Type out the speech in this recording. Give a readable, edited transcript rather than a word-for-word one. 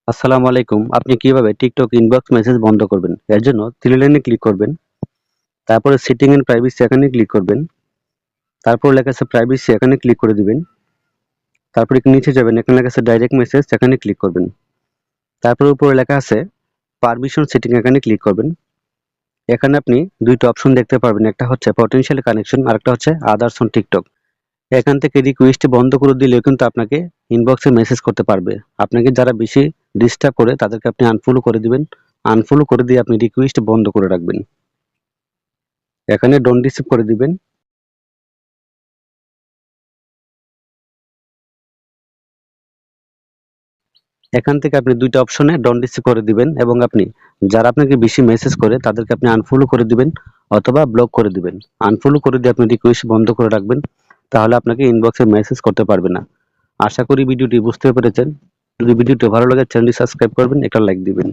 আসসালামু আলাইকুম। আপনি কিভাবে টিকটক ইনবক্স মেসেজ বন্ধ করবেন? এর জন্য থ্রি লাইনে ক্লিক করবেন। তারপরে সেটিং এন্ড প্রাইভেসি এখানে ক্লিক করবেন। তারপর লেখা আছে প্রাইভেসি এখানে ক্লিক করে দিবেন। তারপর একটু নিচে যাবেন, এখানে লেখা আছে ডাইরেক্ট মেসেজ এখানে ক্লিক করবেন। তারপর উপরে লেখা আছে পারমিশন সেটিং এখানে ক্লিক করবেন। এখানে আপনি দুইটা অপশন দেখতে পারবেন, একটা হচ্ছে পটেনশিয়াল কানেকশন আর একটা হচ্ছে আদার্স অন টিকটক। এখান থেকে রিকোয়েস্ট বন্ধ করে দিলেও কিন্তু আপনাকে ইনবক্সে মেসেজ করতে পারবে। আপনাকে যারা বেশি ডিস্টার্ব করে তাদেরকে আপনি আনফলো করে দিবেন। আনফলো করে দিয়ে আপনি রিকোয়েস্ট বন্ধ করে রাখবেন। এখানে ডোন্ট ডিস্টার্ব করে দিবেন। এখান থেকে আপনি দুইটা অপশনে ডোন্ট ডিস্টার্ব করে দিবেন এবং আপনি যারা আপনাকে বেশি মেসেজ করে তাদেরকে আপনি আনফলো করে দিবেন অথবা ব্লক করে দিবেন। আনফলো করে দিয়ে আপনি রিকোয়েস্ট বন্ধ করে রাখবেন, তাহলে আপনাকে ইনবক্সে মেসেজ করতে পারবে না। আশা করি ভিডিওটি বুঝতে পেরেছেন। যদি ভিডিওটি ভালো লাগে চ্যানেলটি সাবস্ক্রাইব করবেন, একটা লাইক দিবেন।